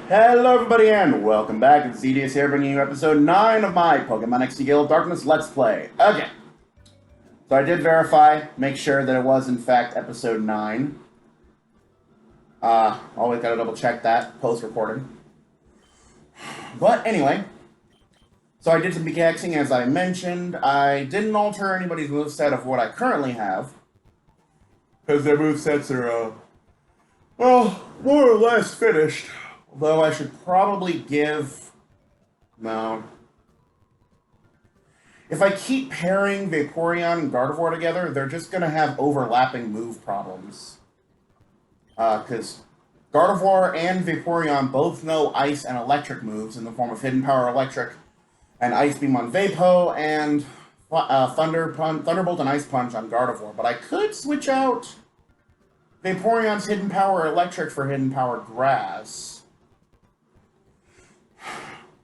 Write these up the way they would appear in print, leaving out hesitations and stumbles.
Hello everybody and welcome back. It's Zodyrus here bringing you episode 9 of my Pokemon X Gale Darkness Let's Play. Okay. So I did verify, make sure that it was in fact episode 9. Always gotta double check that post-recording. But anyway, so I did some pickaxing as I mentioned. I didn't alter anybody's moveset of what I currently have, because their movesets are, well, more or less finished. Although I should probably give... No. If I keep pairing Vaporeon and Gardevoir together, they're just going to have overlapping move problems. Because Gardevoir and Vaporeon both know Ice and Electric moves in the form of Hidden Power Electric and Ice Beam on Vapo and Thunderbolt and Ice Punch on Gardevoir. But I could switch out Vaporeon's Hidden Power Electric for Hidden Power Grass.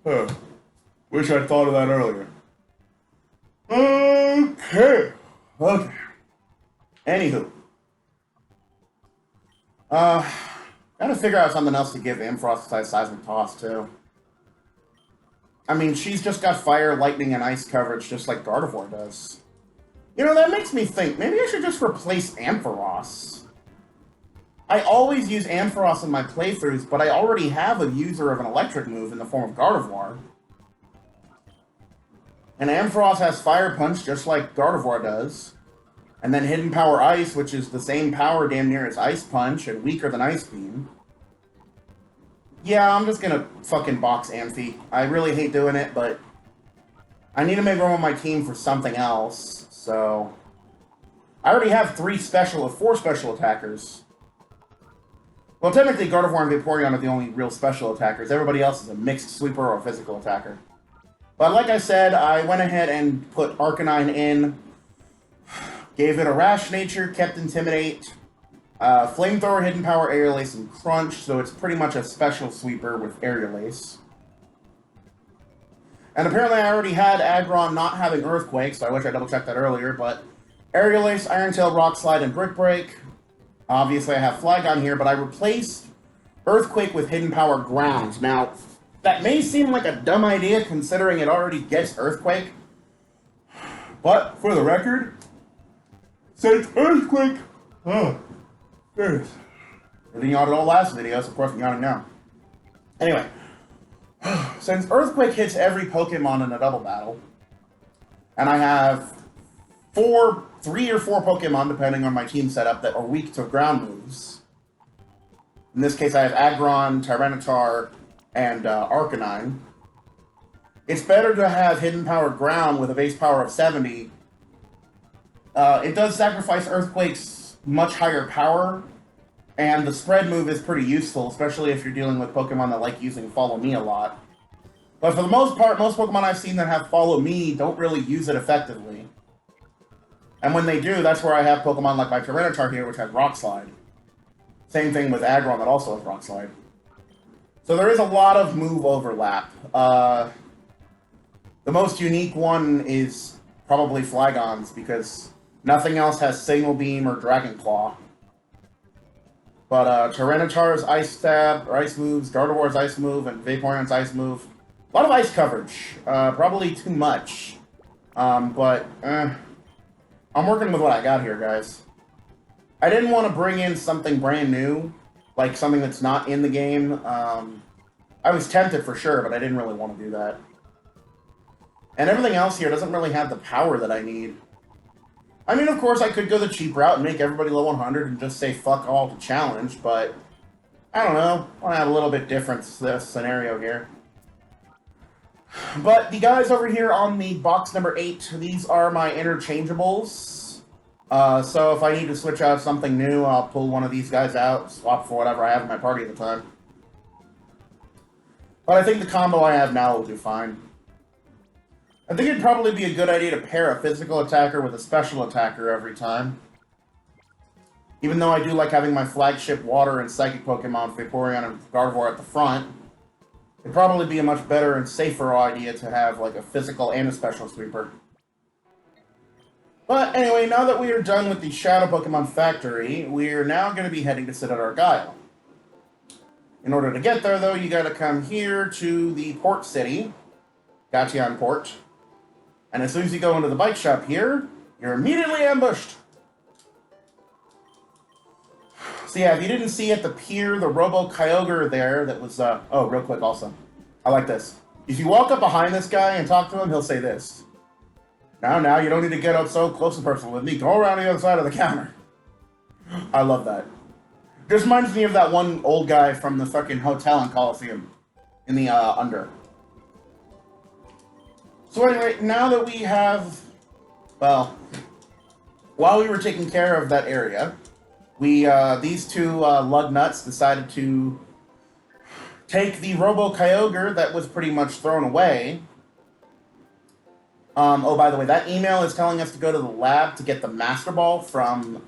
Huh. Wish I'd thought of that earlier. Okay. Anywho. Gotta figure out something else to give Ampharos besides Seismic Toss, too. I mean, she's just got Fire, Lightning, and Ice coverage just like Gardevoir does. You know, that makes me think, maybe I should just replace Ampharos. I always use Ampharos in my playthroughs, but I already have a user of an electric move in the form of Gardevoir. And Ampharos has Fire Punch just like Gardevoir does. And then Hidden Power Ice, which is the same power damn near as Ice Punch and weaker than Ice Beam. Yeah, I'm just gonna fucking box Amphi. I really hate doing it, but I need to make room on my team for something else, so... I already have 4 special attackers. Well, technically, Gardevoir and Vaporeon are the only real special attackers. Everybody else is a mixed sweeper or a physical attacker. But like I said, I went ahead and put Arcanine in, gave it a Rash Nature, kept Intimidate, Flamethrower, Hidden Power, Aerial Ace, and Crunch, so it's pretty much a special sweeper with Aerial Ace. And apparently I already had Aggron not having Earthquake, so I wish I double-checked that earlier, but Aerial Ace, Iron Tail, Rock Slide, and Brick Break. Obviously, I have Flygon here, but I replaced Earthquake with Hidden Power Ground. Now, that may seem like a dumb idea, considering it already gets Earthquake. But, for the record, since Earthquake... Oh, there's... I didn't yawn at all last video, so of course I'm yawning now. Anyway, since Earthquake hits every Pokemon in a double battle, and I have 3 or 4 Pokemon, depending on my team setup, that are weak to ground moves. In this case, I have Aggron, Tyranitar, and Arcanine. It's better to have Hidden Power Ground with a base power of 70. It does sacrifice Earthquake's much higher power, and the spread move is pretty useful, especially if you're dealing with Pokemon that like using Follow Me a lot. But for the most part, most Pokemon I've seen that have Follow Me don't really use it effectively. And when they do, that's where I have Pokemon like my Tyranitar here, which has Rock Slide. Same thing with Aggron that also has Rock Slide. So there is a lot of move overlap. The most unique one is probably Flygon's, because nothing else has Signal Beam or Dragon Claw. But Tyranitar's Ice Stab, or Ice moves, Gardevoir's Ice move, and Vaporeon's Ice move. A lot of ice coverage. Probably too much. I'm working with what I got here, guys. I didn't want to bring in something brand new, like something that's not in the game. I was tempted for sure, but I didn't really want to do that. And everything else here doesn't really have the power that I need. I mean, of course, I could go the cheap route and make everybody level 100 and just say fuck all to challenge, but I don't know. I want to have a little bit different scenario here. But the guys over here on the box number 8, these are my interchangeables. So if I need to switch out something new, I'll pull one of these guys out, swap for whatever I have in my party at the time. But I think the combo I have now will do fine. I think it'd probably be a good idea to pair a physical attacker with a special attacker every time. Even though I do like having my flagship Water and Psychic Pokemon, Vaporeon and Gardevoir at the front, it'd probably be a much better and safer idea to have like a physical and a special sweeper. But anyway, now that we are done with the Shadow Pokemon Factory, we are now going to be heading to Citarark Isle. In order to get there, though, you gotta come here to the port city, Gatian Port. And as soon as you go into the bike shop here, you're immediately ambushed. So yeah, if you didn't see at the pier, the Robo-Kyogre there that was, oh, real quick also. I like this. If you walk up behind this guy and talk to him, he'll say this. Now, you don't need to get up so close and personal with me. Go around the other side of the counter. I love that. Just reminds me of that one old guy from the fucking hotel in Coliseum. In the, Under. So anyway, now that we have... Well, while we were taking care of that area, we, these two, lug nuts decided to take the Robo-Kyogre that was pretty much thrown away. Oh, by the way, that email is telling us to go to the lab to get the Master Ball from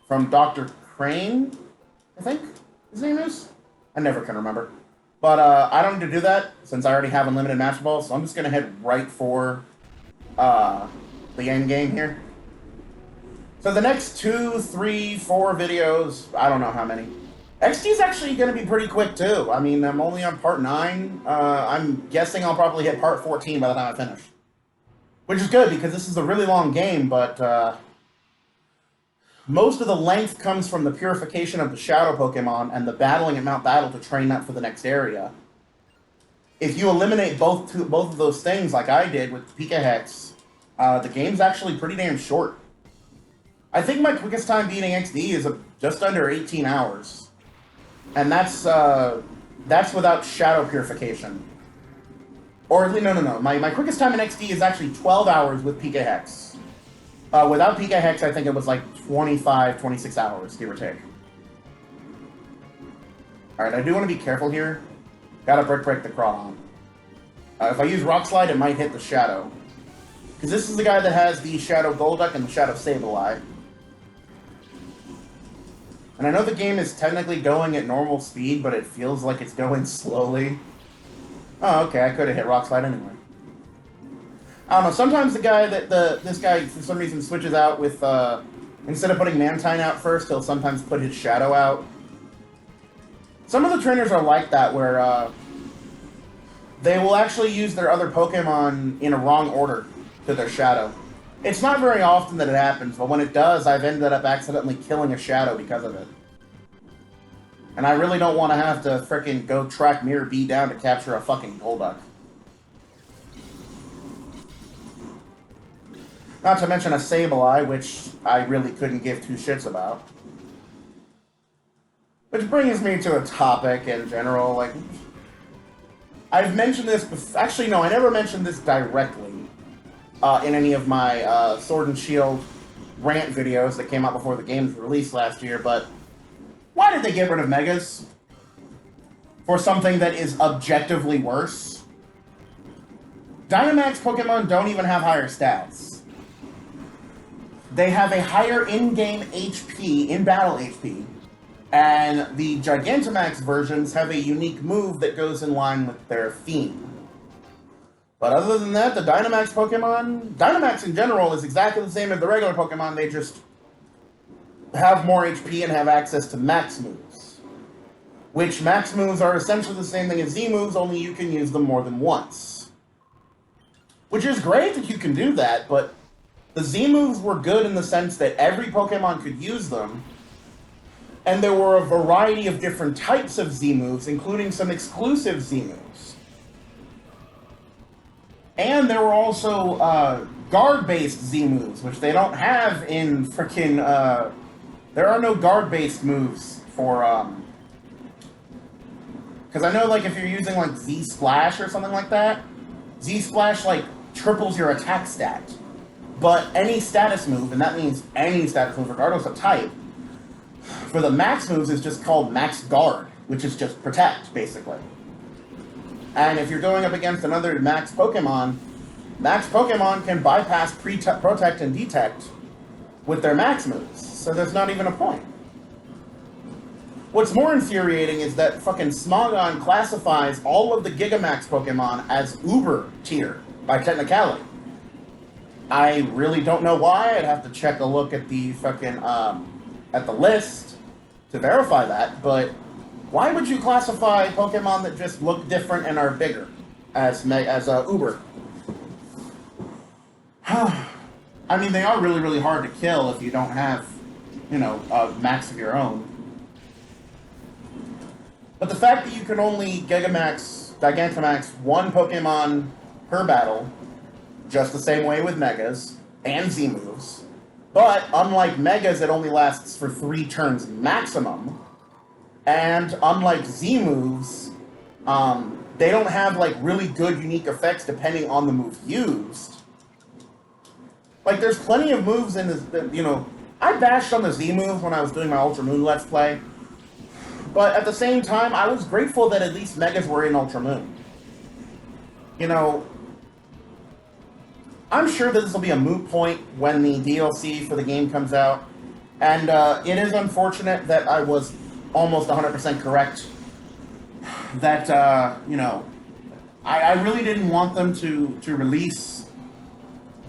Dr. Crane, I think his name is? I never can remember. But, I don't need to do that, since I already have unlimited Master Balls, so I'm just gonna head right for, the end game here. So the next 2, 3, 4 videos, I don't know how many. XD is actually going to be pretty quick, too. I mean, I'm only on part 9. I'm guessing I'll probably hit part 14 by the time I finish. Which is good, because this is a really long game, but most of the length comes from the purification of the Shadow Pokemon and the battling at Mount Battle to train up for the next area. If you eliminate both of those things, like I did with Pika Hex, the game's actually pretty damn short. I think my quickest time beating XD is just under 18 hours. And that's without Shadow Purification. Or, no. My quickest time in XD is actually 12 hours with Pika Hex. Without Pika Hex, I think it was like 25, 26 hours, give or take. Alright, I do want to be careful here. Gotta break the Crawdon. If I use Rock Slide, it might hit the Shadow. Because this is the guy that has the Shadow Golduck and the Shadow Sableye. And I know the game is technically going at normal speed, but it feels like it's going slowly. Oh, okay, I could have hit Rock Slide anyway. I don't know, sometimes this guy, for some reason, switches out with, instead of putting Mantine out first, he'll sometimes put his Shadow out. Some of the trainers are like that, where, they will actually use their other Pokemon in a wrong order to their Shadow. It's not very often that it happens, but when it does, I've ended up accidentally killing a Shadow because of it. And I really don't want to have to frickin' go track Mirror B down to capture a fucking Golduck. Not to mention a Sableye, which I really couldn't give two shits about. Which brings me to a topic in general, like... I've mentioned this before. Actually, no, I never mentioned this directly. In any of my Sword and Shield rant videos that came out before the game's release last year, but why did they get rid of Megas? For something that is objectively worse? Dynamax Pokemon don't even have higher stats. They have a higher in-game HP, in-battle HP, and the Gigantamax versions have a unique move that goes in line with their theme. But other than that, the Dynamax Pokemon... Dynamax in general is exactly the same as the regular Pokemon, they just have more HP and have access to max moves. Which max moves are essentially the same thing as Z moves, only you can use them more than once. Which is great that you can do that, but the Z moves were good in the sense that every Pokemon could use them, and there were a variety of different types of Z moves, including some exclusive Z moves. And there were also guard-based Z moves, which they don't have in frickin'... there are no guard-based moves for... Because I know, like, if you're using, like, Z-Splash or something like that, Z-Splash, like, triples your attack stat. But any status move, and that means any status move, regardless of type, for the max moves is just called Max Guard, which is just Protect, basically. And if you're going up against another Max Pokemon can bypass Protect and Detect with their Max moves, so there's not even a point. What's more infuriating is that fucking Smogon classifies all of the Gigamax Pokemon as Uber tier, by technicality. I really don't know why. I'd have to check a look at the fucking, at the list to verify that, but Why would you classify Pokemon that just look different and are bigger as Uber? I mean, they are really, really hard to kill if you don't have, you know, a max of your own. But the fact that you can only Gigantamax one Pokemon per battle, just the same way with Megas and Z moves, but unlike Megas, it only lasts for 3 turns maximum, and unlike Z moves, they don't have like really good unique effects depending on the move used. Like, there's plenty of moves in this, you know, I bashed on the Z moves when I was doing my Ultra Moon Let's Play, but at the same time, I was grateful that at least Megas were in Ultra Moon. You know, I'm sure that this will be a moot point when the DLC for the game comes out, and it is unfortunate that I was almost 100% correct that, you know, I really didn't want them to release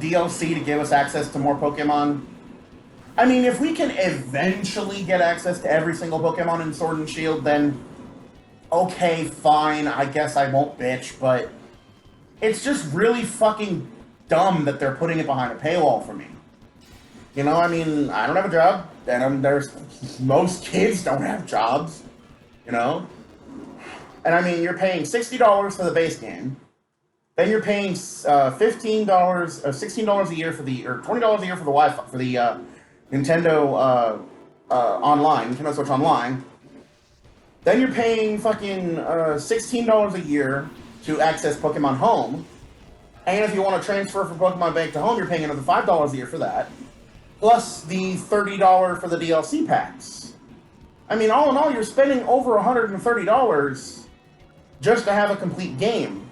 DLC to give us access to more Pokemon. I mean, if we can eventually get access to every single Pokemon in Sword and Shield, then okay, fine, I guess I won't bitch, but it's just really fucking dumb that they're putting it behind a paywall for me. You know, I mean, I don't have a job, and most kids don't have jobs, you know? And I mean, you're paying $60 for the base game, then you're paying $15, $16 a year for the, or $20 a year for the Wi-Fi, for the Nintendo Online, Nintendo Switch Online. Then you're paying fucking $16 a year to access Pokemon Home. And if you want to transfer from Pokemon Bank to Home, you're paying another $5 a year for that. Plus the $30 for the DLC packs. I mean, all in all, you're spending over $130 just to have a complete game.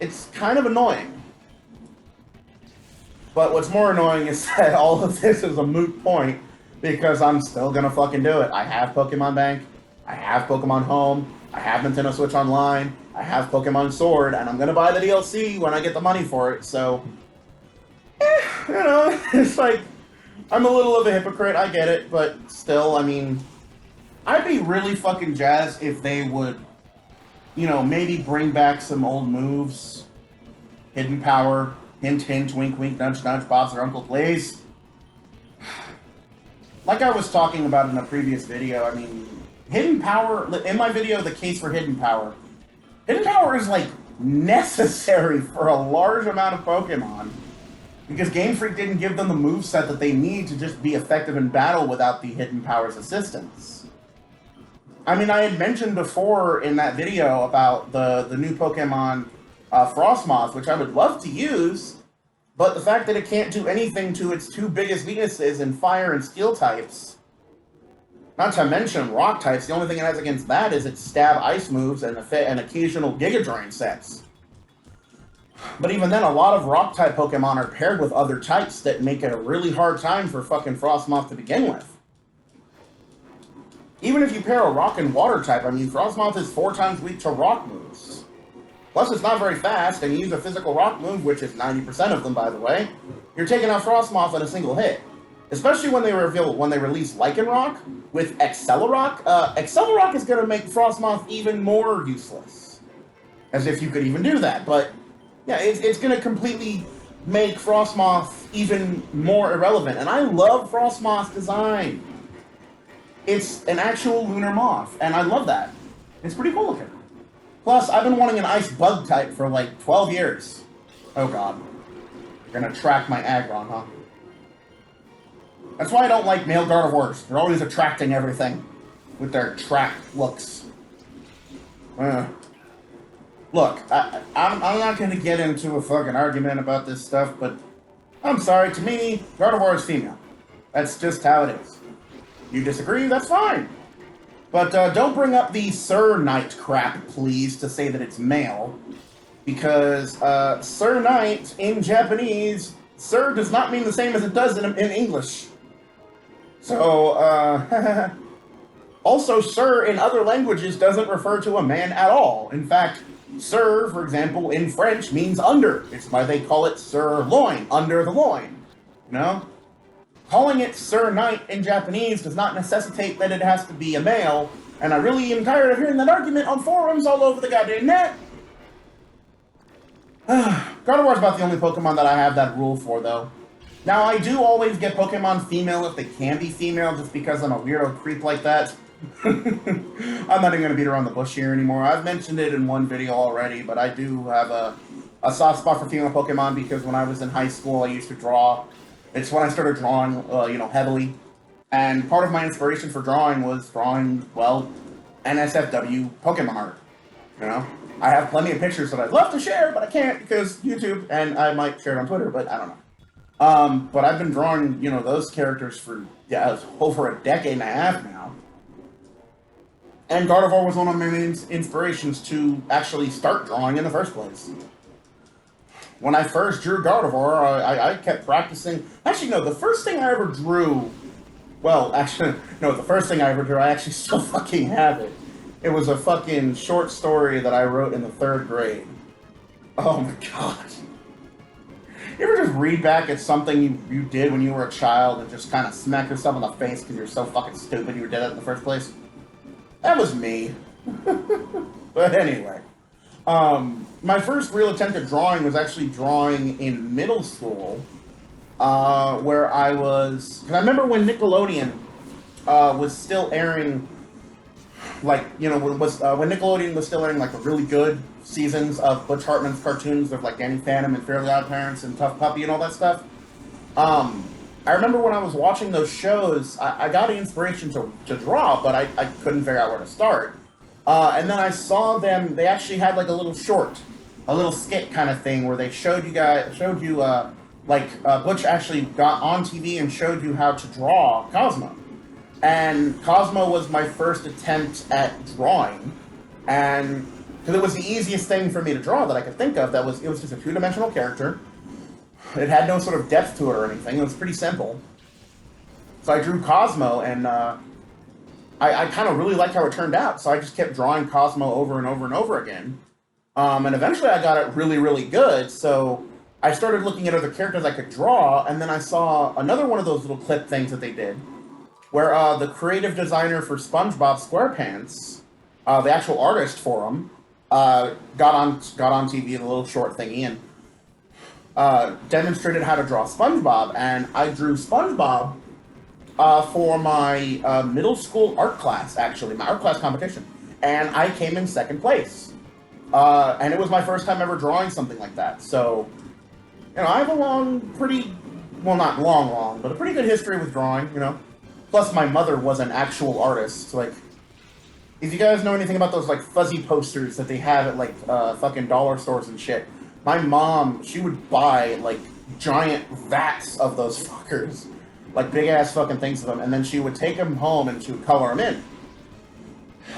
It's kind of annoying. But what's more annoying is that all of this is a moot point because I'm still gonna fucking do it. I have Pokemon Bank, I have Pokemon Home, I have Nintendo Switch Online, I have Pokemon Sword, and I'm gonna buy the DLC when I get the money for it, so... you know, it's like, I'm a little of a hypocrite, I get it, but still, I mean, I'd be really fucking jazzed if they would, you know, maybe bring back some old moves. Hidden Power, hint, hint, wink, wink, nudge, nudge, Bob's their uncle, please. Like I was talking about in a previous video, I mean, Hidden Power, in my video, the case for Hidden Power is, like, necessary for a large amount of Pokemon, because Game Freak didn't give them the moveset that they need to just be effective in battle without the Hidden Power's assistance. I mean, I had mentioned before in that video about the new Pokemon Frostmoth, which I would love to use, but the fact that it can't do anything to its 2 biggest weaknesses in fire and steel types, not to mention rock types, the only thing it has against that is its stab ice moves and occasional Giga Drain sets. But even then, a lot of rock type Pokemon are paired with other types that make it a really hard time for fucking Frostmoth to begin with. Even if you pair a rock and water type, I mean, Frostmoth is 4 times weak to rock moves. Plus, it's not very fast, and you use a physical rock move, which is 90% of them, by the way, you're taking out Frostmoth in a single hit. Especially when they release Lycanroc with Accelerock. Accelerock is going to make Frostmoth even more useless. As if you could even do that, but yeah, it's going to completely make Frostmoth even more irrelevant. And I love Frostmoth's design. It's an actual lunar moth, and I love that. It's pretty cool looking. Plus, I've been wanting an ice bug type for like 12 years. Oh god. You're gonna track my Aggron, huh? That's why I don't like male Gardevoirs. They're always attracting everything with their track looks. Look, I'm not gonna get into a fucking argument about this stuff, but I'm sorry, to me, Gardevoir is female. That's just how it is. You disagree, that's fine. But don't bring up the Sir Knight crap, please, to say that it's male. Because Sir Knight, in Japanese, Sir does not mean the same as it does in English. So, also, Sir in other languages doesn't refer to a man at all. In fact, Sir, for example, in French means under. It's why they call it Sir Loin, under the loin. You know? Calling it Sir Knight in Japanese does not necessitate that it has to be a male, And I really am tired of hearing that argument on forums all over the goddamn net. Gardevoir is about the only Pokemon that I have that rule for, though. Now, I do always get Pokemon female if they can be female, just because I'm a weirdo creep like that. I'm not even going to beat around the bush here anymore. I've mentioned it in one video already, but I do have a soft spot for female Pokemon because when I was in high school, I used to draw. It's when I started drawing, heavily. And part of my inspiration for drawing was drawing, well, NSFW Pokemon art, you know? I have plenty of pictures that I'd love to share, but I can't because YouTube, and I might share it on Twitter, but I don't know. But I've been drawing, those characters for, over a decade and a half now. And Gardevoir was one of my main inspirations to actually start drawing in the first place. When I first drew Gardevoir, I kept practicing. Actually, no, the first thing I ever drew... Well, actually, no, the first thing I ever drew, I actually still fucking have it. It was a fucking short story that I wrote in the 3rd grade. Oh my god. You ever just read back at something you did when you were a child and just kind of smack yourself in the face because you're so fucking stupid you did it in the first place? That was me. But anyway. My first real attempt at drawing was actually drawing in middle school. Where I was... Because I remember when Nickelodeon was still airing... when Nickelodeon was still airing, the really good seasons of Butch Hartman's cartoons of, Danny Phantom and Fairly Odd Parents and Tough Puppy and all that stuff. I remember when I was watching those shows, I got an inspiration to draw, but I couldn't figure out where to start. And then I saw them, they actually had, a little short, a little skit kind of thing where they showed you, Butch actually got on TV and showed you how to draw Cosmo. And Cosmo was my first attempt at drawing, and because it was the easiest thing for me to draw that I could think of. It was just a 2-dimensional character. It had no sort of depth to it or anything. It was pretty simple. So I drew Cosmo, and I kind of really liked how it turned out. So I just kept drawing Cosmo over and over and over again. And eventually I got it really, really good. So I started looking at other characters I could draw, and then I saw another one of those little clip things that they did, where the creative designer for SpongeBob SquarePants, the actual artist for him, got on TV in a little short thingy and demonstrated how to draw SpongeBob, and I drew SpongeBob for my middle school art class, actually, my art class competition, and I came in 2nd place. And it was my first time ever drawing something like that, so, I have a not long, but a pretty good history with drawing, Plus, my mother was an actual artist. If you guys know anything about those, fuzzy posters that they have at, fucking dollar stores and shit, my mom, she would buy, giant vats of those fuckers. Big-ass fucking things of them, and then she would take them home and she would color them in.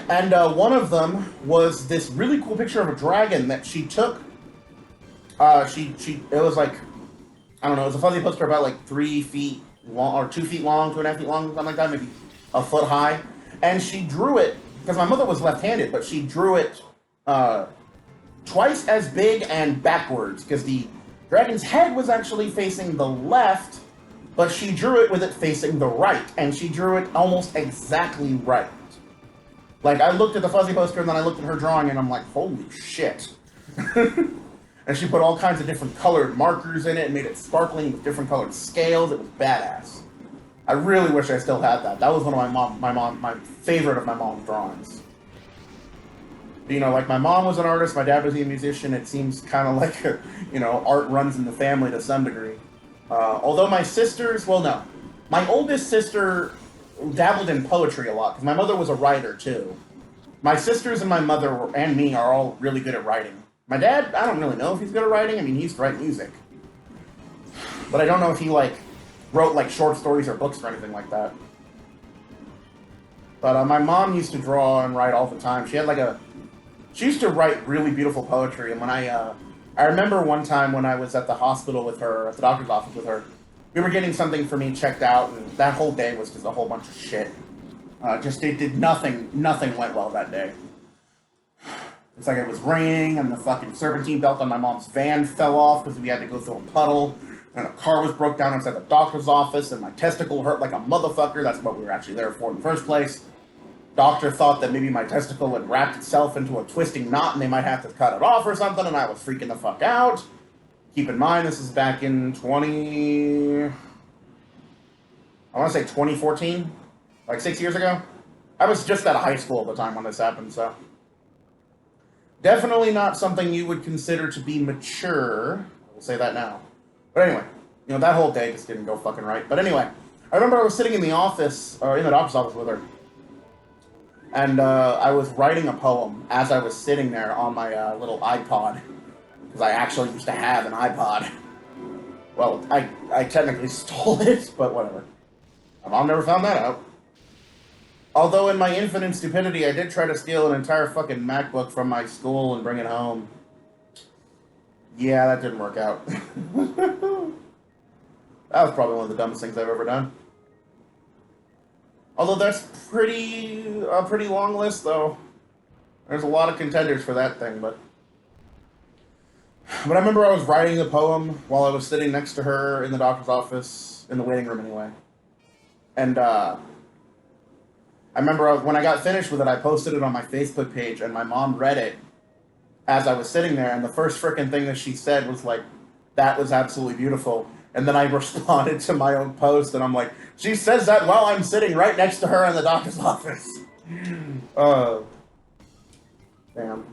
And, one of them was this really cool picture of a dragon that she took. It was, I don't know, it was a fuzzy poster about, 3 feet long, or 2 feet long, 2.5 feet long, something like that, maybe a foot high. And she drew it, because my mother was left-handed, but she drew it twice as big and backwards, because the dragon's head was actually facing the left, but she drew it with it facing the right, and she drew it almost exactly right. I looked at the fuzzy poster, and then I looked at her drawing, and I'm like, holy shit. And she put all kinds of different colored markers in it and made it sparkling with different colored scales. It was badass. I really wish I still had that. That was one of my favorite of my mom's drawings. My mom was an artist, my dad was a musician. It seems kind of like, art runs in the family to some degree. Although my sisters, my oldest sister dabbled in poetry a lot, because my mother was a writer too. My sisters and my mother and me are all really good at writing. My dad, I don't really know if he's good at writing. He used to write music. But I don't know if he, wrote, short stories or books or anything like that. But my mom used to draw and write all the time. She had, she used to write really beautiful poetry. And when I remember one time when I was at the hospital with her, at the doctor's office with her, we were getting something for me checked out, and that whole day was just a whole bunch of shit. It did nothing went well that day. It's it was raining, and the fucking serpentine belt on my mom's van fell off because we had to go through a puddle, and a car was broke down outside the doctor's office, and my testicle hurt like a motherfucker. That's what we were actually there for in the first place. doctor thought that maybe my testicle had wrapped itself into a twisting knot and they might have to cut it off or something, and I was freaking the fuck out. Keep in mind, this is back in I want to say 2014, like 6 years ago. I was just out of high school at the time when this happened, so. Definitely not something you would consider to be mature. I'll say that now. But anyway, you know, that whole day just didn't go fucking right. But anyway, I remember I was sitting in the office, or in the doctor's office with her, and I was writing a poem as I was sitting there on my little iPod, because I actually used to have an iPod. Well, I technically stole it, but whatever. My mom never found that out. Although in my infinite stupidity, I did try to steal an entire fucking MacBook from my school and bring it home. Yeah, that didn't work out. That was probably one of the dumbest things I've ever done. Although that's a pretty long list, though. There's a lot of contenders for that thing, but I remember I was writing the poem while I was sitting next to her in the doctor's office, in the waiting room anyway. And, I remember when I got finished with it, I posted it on my Facebook page, and my mom read it as I was sitting there, and the first frickin' thing that she said was like, "That was absolutely beautiful." And then I responded to my own post, and I'm like, "She says that while I'm sitting right next to her in the doctor's office." Damn.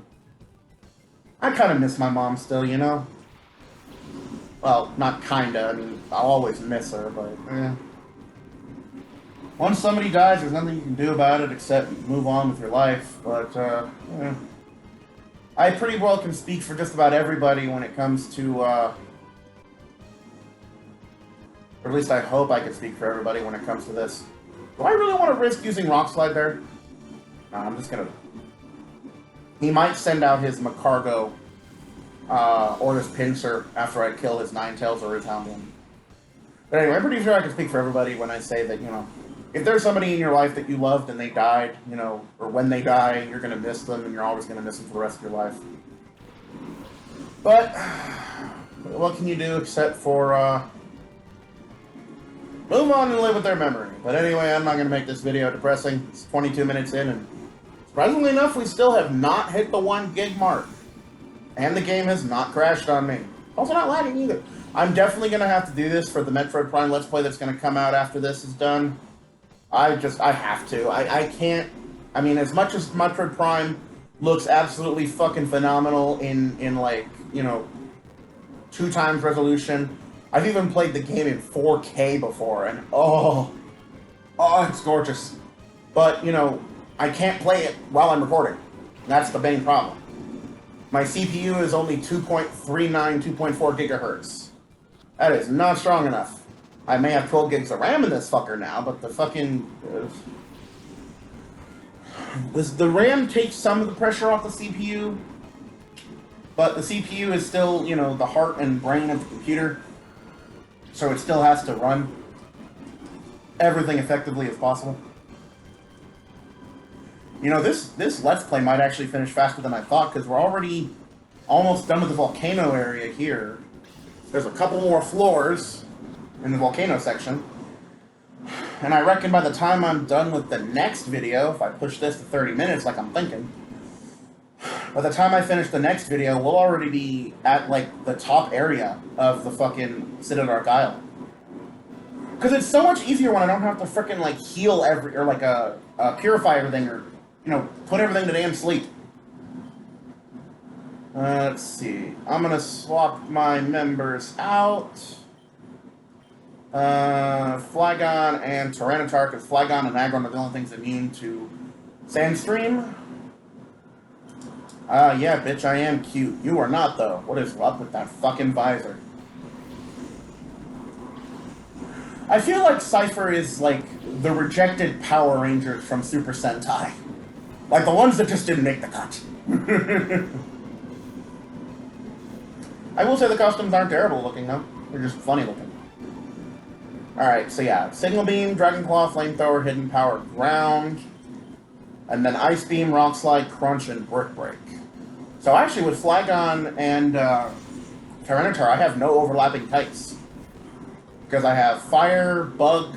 I kind of miss my mom still, you know? Well, not kinda, I mean, I'll always miss her, but, once somebody dies, there's nothing you can do about it except move on with your life, but, yeah. I pretty well can speak for just about everybody when it comes to, or at least I hope I can speak for everybody when it comes to this. Do I really want to risk using Rock Slide there? No, I'm just gonna... He might send out his Macargo, or his Pincer after I kill his Ninetales or his Houndin. But anyway, I'm pretty sure I can speak for everybody when I say that, you know, if there's somebody in your life that you loved and they died, you know, or when they die, you're going to miss them and you're always going to miss them for the rest of your life. But, what can you do except for, move on and live with their memory. But anyway, I'm not going to make this video depressing. It's 22 minutes in, and surprisingly enough, we still have not hit the 1 gig mark. And the game has not crashed on me. Also not lagging either. I'm definitely going to have to do this for the Metroid Prime Let's Play that's going to come out after this is done. I have to. I can't... I mean, as much as Metroid Prime looks absolutely fucking phenomenal in like, you know, 2 times resolution, I've even played the game in 4K before, and oh, it's gorgeous. But, you know, I can't play it while I'm recording. That's the main problem. My CPU is only 2.39, 2.4 gigahertz. That is not strong enough. I may have 12 gigs of RAM in this fucker now, but the fucking... the RAM takes some of the pressure off the CPU, but the CPU is still, you know, the heart and brain of the computer, so it still has to run everything effectively as possible. You know, this Let's Play might actually finish faster than I thought, because we're already almost done with the volcano area here. There's a couple more floors in the volcano section. And I reckon by the time I'm done with the next video, if I push this to 30 minutes like I'm thinking, by the time I finish the next video, we'll already be at, like, the top area of the fucking Citarark Isle. Because it's so much easier when I don't have to frickin', like, heal or, like, purify everything, or, you know, put everything to damn sleep. Let's see. I'm gonna swap my members out. Flygon and Tyranitar, because Flygon and Aggron are the only things immune to Sandstream. Yeah, bitch, I am cute. You are not, though. What is up with that fucking visor? I feel like Cipher is, like, the rejected Power Rangers from Super Sentai. Like, the ones that just didn't make the cut. I will say the costumes aren't terrible looking, though. They're just funny looking. Alright, so yeah. Signal Beam, Dragon Claw, Flamethrower, Hidden Power, Ground. And then Ice Beam, Rock Slide, Crunch, and Brick Break. So actually, with Flygon and Tyranitar, I have no overlapping types. Because I have Fire, Bug,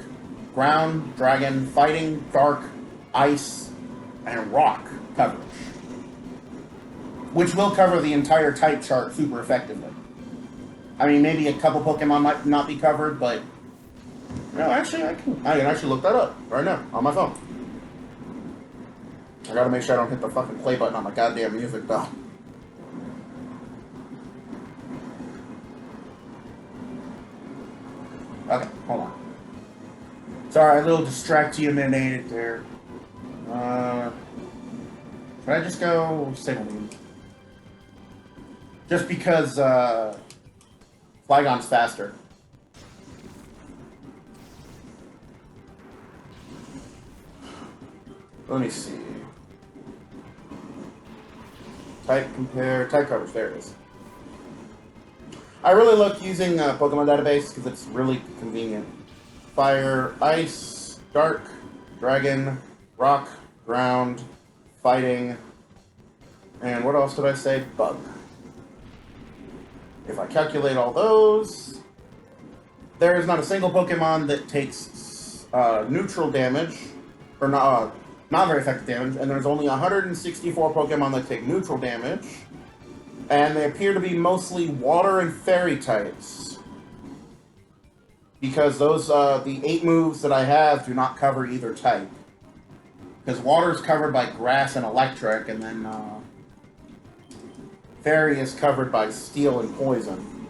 Ground, Dragon, Fighting, Dark, Ice, and rock coverage, which will cover the entire type chart super effectively. I mean, maybe a couple Pokemon might not be covered, but no, actually, I can actually look that up right now on my phone. I gotta make sure I don't hit the fucking play button on my goddamn music, though. Okay, hold on. Sorry, a little distracted there. Should I just go Signal? Just because Flygon's faster. Let me see. Type compare, type coverage, there it is. I really like using Pokemon database because it's really convenient. Fire, ice, dark, dragon, rock, ground, fighting, and what else did I say? Bug. If I calculate all those, there is not a single Pokemon that takes neutral damage, or not very effective damage, and there's only 164 Pokemon that take neutral damage, and they appear to be mostly water and fairy types. Because those, the 8 moves that I have do not cover either type. Because water is covered by grass and electric, and then fairy is covered by steel and poison.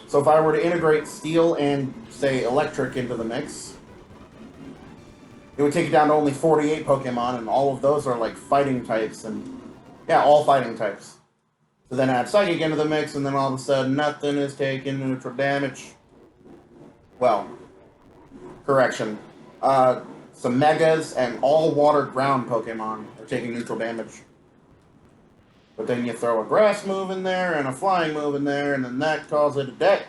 So if I were to integrate steel and, say, electric into the mix, it would take it down to only 48 Pokemon, and all of those are like fighting types, and yeah, all fighting types. So then add Psychic into the mix, and then all of a sudden nothing is taking neutral damage. Well, correction. Some Megas and all water ground Pokemon are taking neutral damage. But then you throw a grass move in there and a flying move in there, and then that calls it a day.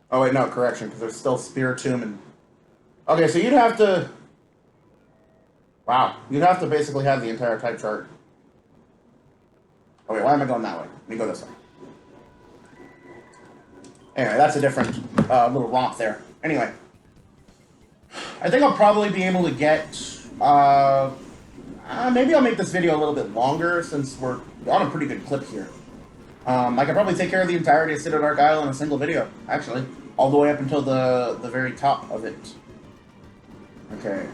Oh wait, no, correction, because there's still Spiritomb and... Okay, so you'd have to... Wow, you'd have to basically have the entire type chart. Oh wait, why am I going that way? Let me go this way. Anyway, that's a different little romp there. Anyway. I think I'll probably be able to get... maybe I'll make this video a little bit longer since we're on a pretty good clip here. I could probably take care of the entirety of Citarark Isle in a single video, actually. All the way up until the very top of it. Okay.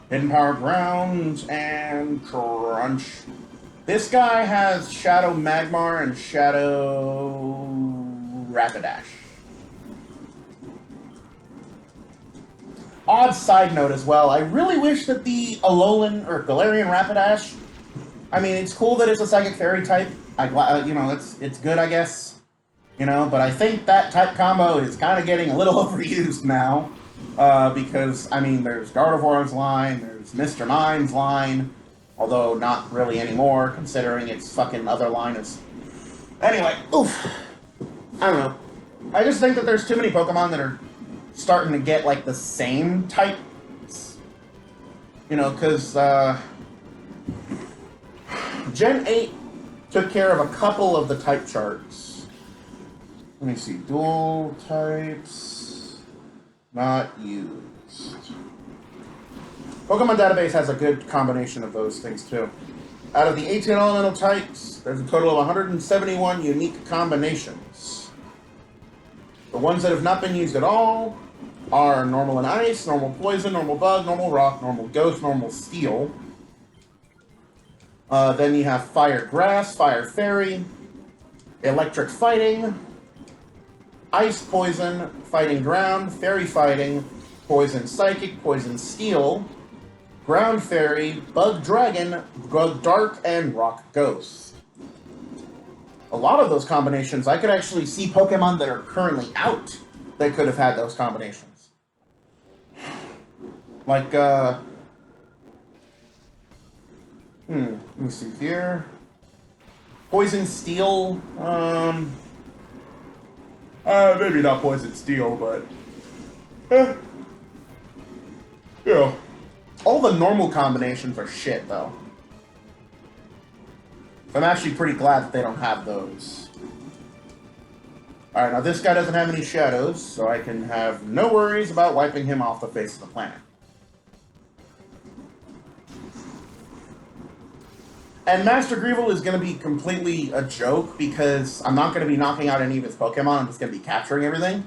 Hidden Power Ground and Crunch. This guy has Shadow Magmar and Shadow Rapidash. Odd side note as well, I really wish that the Alolan or Galarian Rapidash, I mean, it's cool that it's a Psychic Fairy type. You know, it's good, I guess. You know, but I think that type combo is kind of getting a little overused now. Because, I mean, there's Gardevoir's line, there's Mr. Mime's line, although not really anymore, considering its fucking other line is... Anyway, oof. I don't know. I just think that there's too many Pokemon that are starting to get, like, the same types. You know, because, Gen 8 took care of a couple of the type charts. Let me see. Dual types... not used. Pokemon Database has a good combination of those things, too. Out of the 18 elemental types, there's a total of 171 unique combinations. The ones that have not been used at all are normal and ice, normal poison, normal bug, normal rock, normal ghost, normal steel. Then you have fire grass, fire fairy, electric fighting, ice poison, fighting ground, fairy fighting, poison psychic, poison steel, ground fairy, bug dragon, bug dark, and rock ghost. A lot of those combinations, I could actually see Pokemon that are currently out that could have had those combinations. Like, let me see here. Poison steel, maybe not poison steel, but, you know, all the normal combinations are shit, though. I'm actually pretty glad that they don't have those. Alright, now this guy doesn't have any shadows, so I can have no worries about wiping him off the face of the planet. And Master Greevil is going to be completely a joke because I'm not going to be knocking out any of his Pokemon. I'm just going to be capturing everything.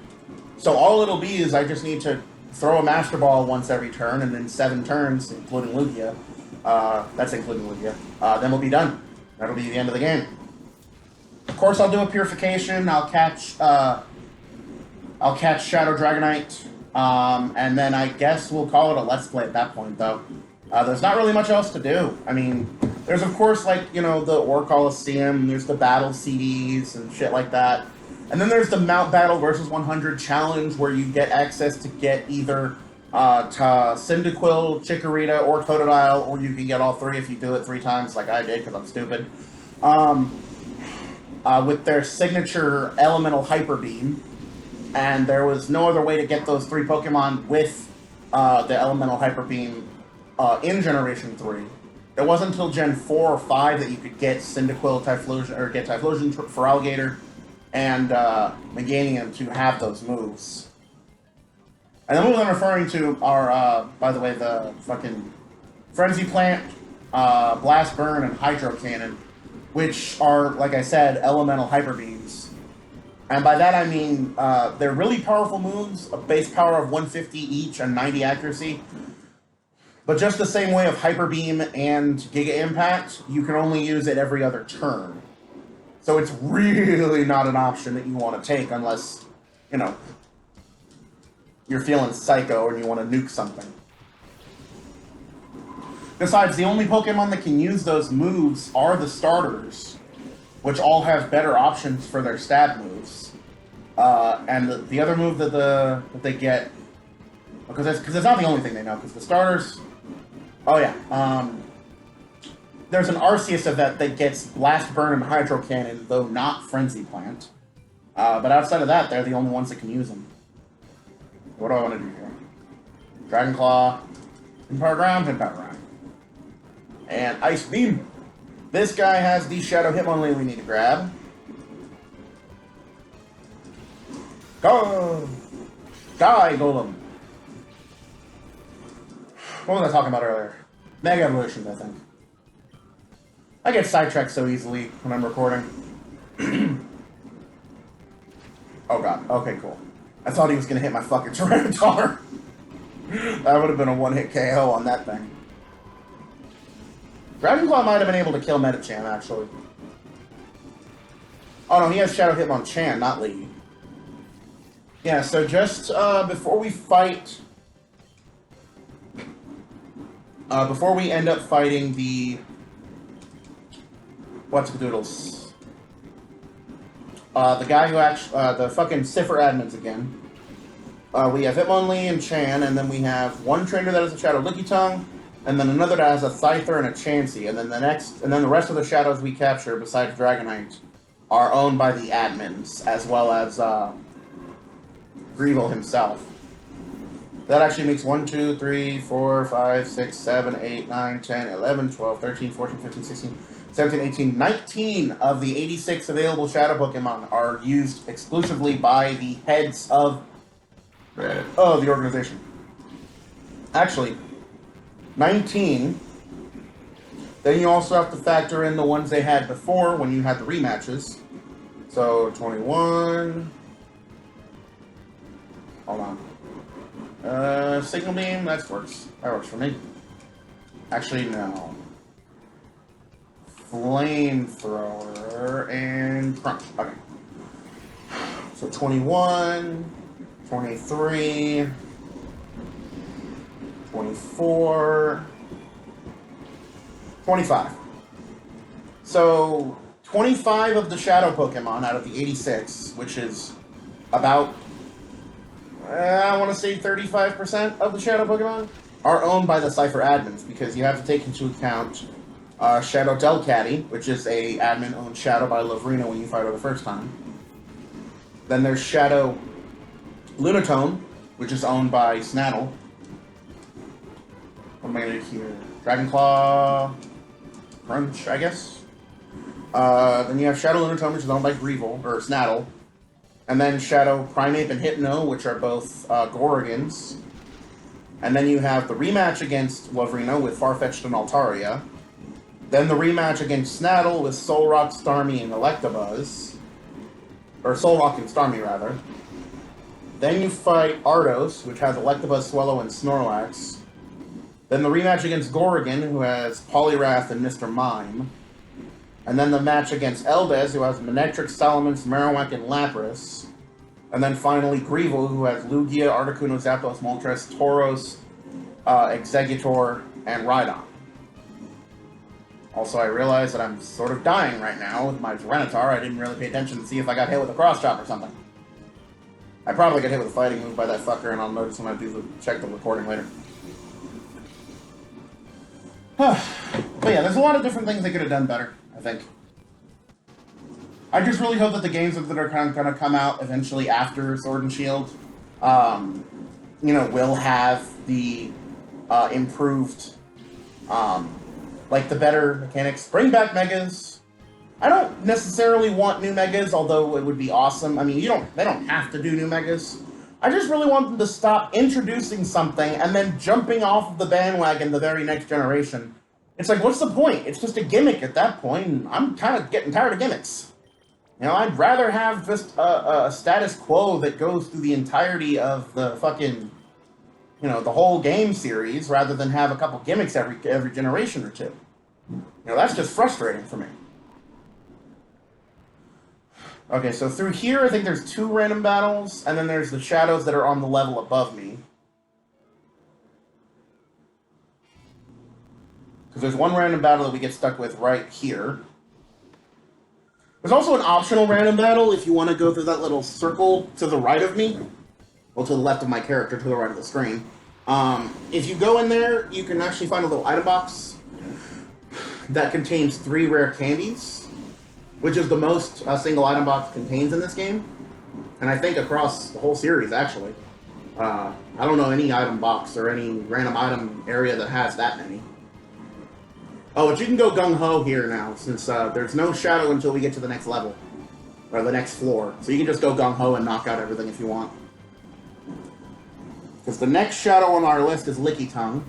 So all it'll be is I just need to throw a Master Ball once every turn, and in 7 turns, including Lugia, that's including Lugia, then we'll be done. That'll be the end of the game. Of course, I'll do a Purification. I'll catch Shadow Dragonite, and then I guess we'll call it a Let's Play at that point, though. There's not really much else to do. I mean, there's of course, like, you know, the Ore Coliseum, there's the battle CDs and shit like that. And then there's the Mount Battle versus 100 challenge where you get access to get either Cyndaquil, Chikorita, or Totodile, or you can get all 3 if you do it 3 times like I did because I'm stupid. With their signature Elemental Hyper Beam. And there was no other way to get those 3 Pokemon with the Elemental Hyper Beam in Generation 3. It wasn't until Gen 4 or 5 that you could get Cyndaquil, Typhlosion, or get Typhlosion for Alligator, and Meganium to have those moves. And the moves I'm referring to are, by the way, the fucking Frenzy Plant, Blast Burn, and Hydro Cannon, which are, like I said, Elemental Hyper Beams. And by that I mean, they're really powerful moves, a base power of 150 each and 90 accuracy. But just the same way of Hyper Beam and Giga Impact, you can only use it every other turn. So it's really not an option that you want to take unless, you know, you're feeling psycho and you want to nuke something. Besides, the only Pokemon that can use those moves are the starters, which all have better options for their stab moves. And the other move that they get, because it's not the only thing they know, because the starters... Oh yeah, there's an Arceus event that gets Blast Burn and Hydro Cannon, though not Frenzy Plant. But outside of that, they're the only ones that can use them. What do I want to do here? Dragon Claw, Pin Power Ground, Pin Power Ground. And Ice Beam. This guy has the Shadow Hitmonlee we need to grab. Go! Die, Golem! What was I talking about earlier? Mega Evolutions, I think. I get sidetracked so easily when I'm recording. Oh god, okay, cool. I thought he was gonna hit my fucking Tyranitar. That would have been a one-hit KO on that thing. Dragonclaw might have been able to kill Metachan, actually. Oh no, he has Shadow Hitmonchan, not Lee. Yeah, so just before we fight... before we end up fighting the... What's-a-doodles? The guy who actually... the fucking Cipher admins again. We have Hitmonlee and Chan, and then we have one trainer that has a Shadow Lickitung, and then another that has a Scyther and a Chansey, and then the rest of the shadows we capture, besides Dragonite, are owned by the admins, as well as Greevil himself. That actually makes 1, 2, 3, 4, 5, 6, 7, 8, 9, 10, 11, 12, 13, 14, 15, 16, 17, 18, 19 of the 86 available Shadow Pokemon are used exclusively by the heads of the organization. Actually, 19. Then you also have to factor in the ones they had before when you had the rematches. So, 21. Hold on. Signal Beam, that works. That works for me. Actually, no. Flamethrower and Crunch. Okay. So 21, 23, 24, 25. So 25 of the Shadow Pokemon out of the 86, which is about... I want to say 35% of the Shadow Pokemon are owned by the Cipher admins, because you have to take into account Shadow Delcatty, which is a admin-owned Shadow by Lovrino when you fight her the first time. Then there's Shadow Lunatone, which is owned by Snaddle. What am I going to do here? Dragonclaw, Crunch, I guess. Then you have Shadow Lunatone, which is owned by Greevil, or Snaddle. And then Shadow Primeape and Hypno, which are both Gorgons. And then you have the rematch against Lovrino with Farfetch'd and Altaria. Then the rematch against Snaddle with Solrock, Starmie, and Electabuzz. Or Solrock and Starmie, rather. Then you fight Ardos, which has Electabuzz, Swellow, and Snorlax. Then the rematch against Gorgon, who has Poliwrath and Mr. Mime. And then the match against Eldez, who has Manectric, Salamence, Marowak, and Lapras. And then finally Greevil, who has Lugia, Articuno, Zapdos, Moltres, Tauros, Exeggutor, and Rhydon. Also, I realize that I'm sort of dying right now with my Tyranitar. I didn't really pay attention to see if I got hit with a cross chop or something. I probably got hit with a fighting move by that fucker, and I'll notice when I check the recording later. But yeah, there's a lot of different things they could have done better, I think. I just really hope that the games that are kind of going to come out eventually after Sword and Shield, will have the improved, like the better mechanics. Bring back Megas. I don't necessarily want new Megas, although it would be awesome. I mean, they don't have to do new Megas. I just really want them to stop introducing something and then jumping off of the bandwagon the very next generation. It's like, what's the point? It's just a gimmick at that point, and I'm kind of getting tired of gimmicks. I'd rather have just a status quo that goes through the entirety of the fucking, the whole game series, rather than have a couple gimmicks every generation or two. That's just frustrating for me. Okay, so through here, I think there's 2 random battles, and then there's the shadows that are on the level above me. Because there's one random battle that we get stuck with right here. There's also an optional random battle if you want to go through that little circle to the right of me. Well, to the left of my character, to the right of the screen. If you go in there, you can actually find a little item box that contains 3 rare candies, which is the most a single item box contains in this game. And I think across the whole series, actually. I don't know any item box or any random item area that has that many. Oh, but you can go gung-ho here now, since there's no shadow until we get to the next level. Or the next floor. So you can just go gung-ho and knock out everything if you want. Because the next shadow on our list is Licky Tongue.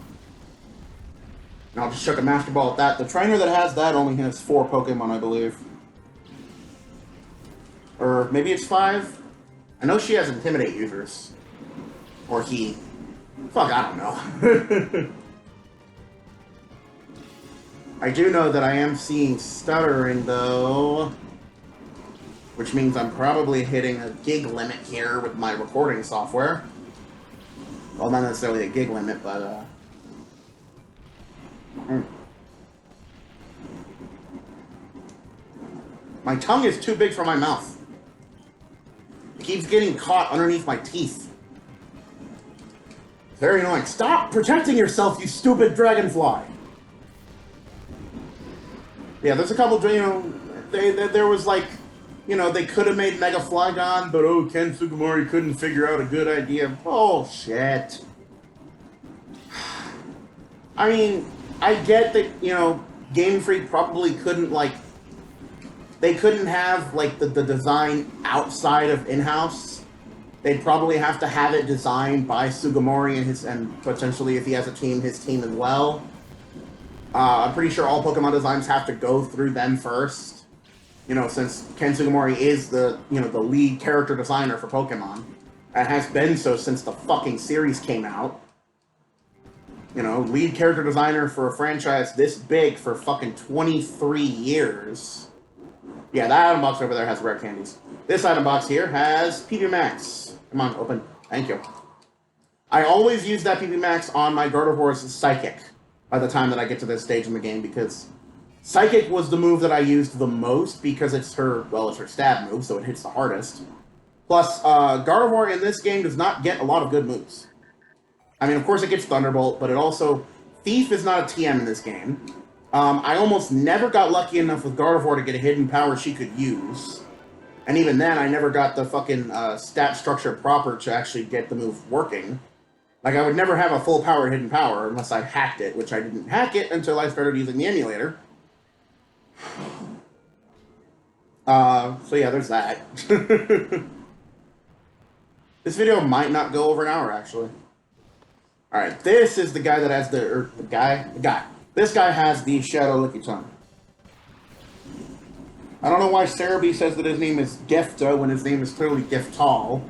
And I'll just chuck a Master Ball at that. The trainer that has that only has 4 Pokemon, I believe. Or maybe it's 5? I know she has Intimidate users. Or he. Fuck, I don't know. I do know that I am seeing stuttering, though. Which means I'm probably hitting a gig limit here with my recording software. Well, not necessarily a gig limit, but, My tongue is too big for my mouth. It keeps getting caught underneath my teeth. Very annoying. Stop protecting yourself, you stupid dragonfly! Yeah, there's a couple, there was like, they could have made Mega Flygon, but Ken Sugimori couldn't figure out a good idea. Bullshit. I mean, I get that, Game Freak probably couldn't, they couldn't have, the design outside of in-house. They'd probably have to have it designed by Sugimori and potentially, if he has a team, his team as well. I'm pretty sure all Pokemon designs have to go through them first. Since Ken Sugimori is the lead character designer for Pokemon. And has been so since the fucking series came out. Lead character designer for a franchise this big for fucking 23 years. Yeah, that item box over there has rare candies. This item box here has PB Max. Come on, open. Thank you. I always use that PB Max on my Gardevoir's Psychic by the time that I get to this stage in the game, because Psychic was the move that I used the most, because it's her stab move, so it hits the hardest. Plus, Gardevoir in this game does not get a lot of good moves. I mean, of course it gets Thunderbolt, but it also... Thief is not a TM in this game. I almost never got lucky enough with Gardevoir to get a hidden power she could use. And even then, I never got the fucking stat structure proper to actually get the move working. I would never have a full power hidden power unless I hacked it, which I didn't hack it until I started using the emulator. So yeah, there's that. This video might not go over an hour, actually. Alright, this is the guy that has the guy. This guy has the Shadow Licky Tongue. I don't know why Cerebi says that his name is Gefta when his name is clearly Geftal.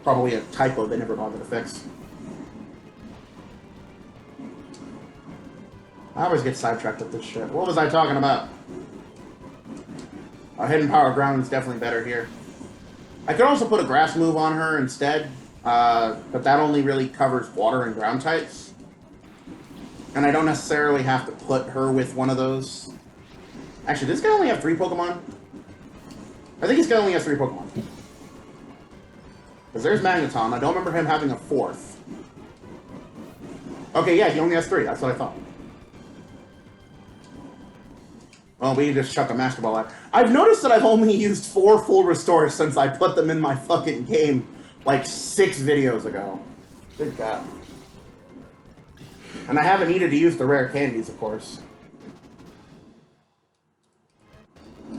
Probably a typo they never bothered to fix. I always get sidetracked with this shit. What was I talking about? Hidden Power Ground is definitely better here. I could also put a grass move on her instead, but that only really covers water and ground types. And I don't necessarily have to put her with one of those. Actually, does this guy only have 3 Pokemon? I think this guy only has 3 Pokemon. Because there's Magneton. I don't remember him having a 4th. Okay, yeah, he only has 3. That's what I thought. Well, we just chuck a Master Ball out. I've noticed that I've only used 4 full restores since I put them in my fucking game like 6 videos ago. Good God. And I haven't needed to use the rare candies, of course. I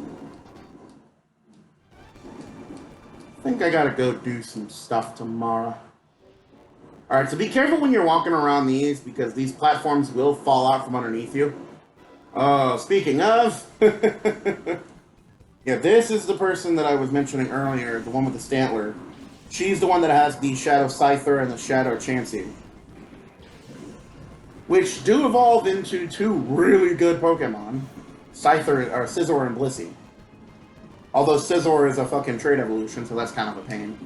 think I gotta go do some stuff tomorrow. Alright, so be careful when you're walking around these, because these platforms will fall out from underneath you. Oh, speaking of... yeah, this is the person that I was mentioning earlier, the one with the Stantler. She's the one that has the Shadow Cipher and the Shadow Chansey. Which do evolve into 2 really good Pokemon. Scyther, or Scizor and Blissey. Although Scizor is a fucking trait evolution, so that's kind of a pain.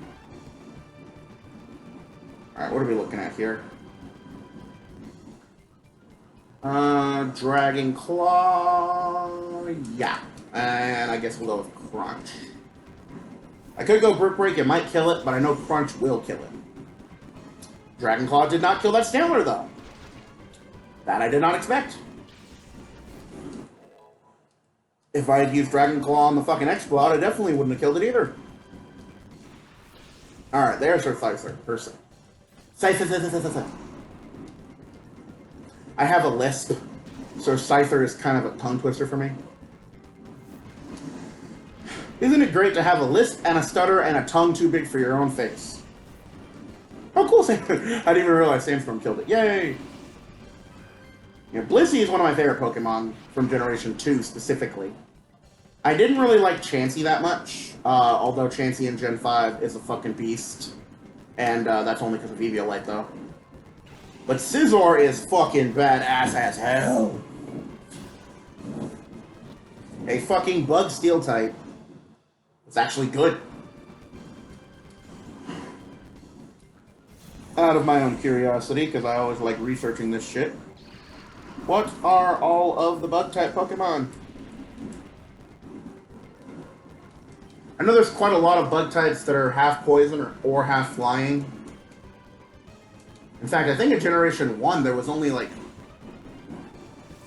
Alright, what are we looking at here? Dragon Claw... yeah. And I guess we'll go with Crunch. I could go Brick Break, it might kill it, but I know Crunch will kill it. Dragon Claw did not kill that Stantler, though. That I did not expect. If I had used Dragon Claw on the fucking Exploud, I definitely wouldn't have killed it either. Alright, there's her Scyther. I have a lisp, so Scyther is kind of a tongue twister for me. Isn't it great to have a lisp and a stutter and a tongue too big for your own face? Oh, cool. I didn't even realize Sandstorm killed it. Yay! Yeah, Blissey is one of my favorite Pokemon from Generation 2 specifically. I didn't really like Chansey that much, although Chansey in Gen 5 is a fucking beast. And that's only because of Eviolite, though. But Scizor is fucking badass as hell. A fucking bug steel type. It's actually good. Out of my own curiosity, because I always like researching this shit. What are all of the bug-type Pokemon? I know there's quite a lot of bug types that are half poison or half flying. In fact, I think in Generation 1 there was only like...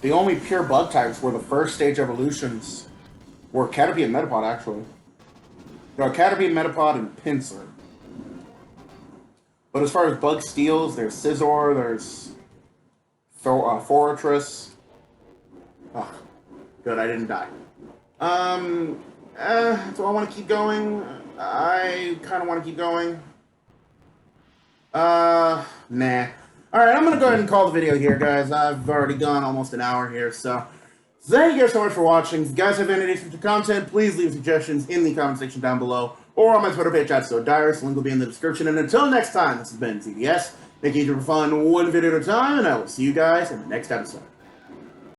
the only pure bug types were the first stage evolutions were Caterpie and Metapod, actually. No, Caterpie, Metapod, and Pinsir. But as far as bug steals, there's Scizor, there's Fortress. Oh, good, I didn't die. Do I want to keep going? I kind of want to keep going. Nah. Alright, I'm going to go ahead and call the video here, guys. I've already gone almost an hour here, so... thank you guys so much for watching. If you guys have any ideas for the content, please leave suggestions in the comment section down below, or on my Twitter page at Zodyrus. The link will be in the description. And until next time, this has been TDS. Thank you for fun, one video at a time, and I will see you guys in the next episode.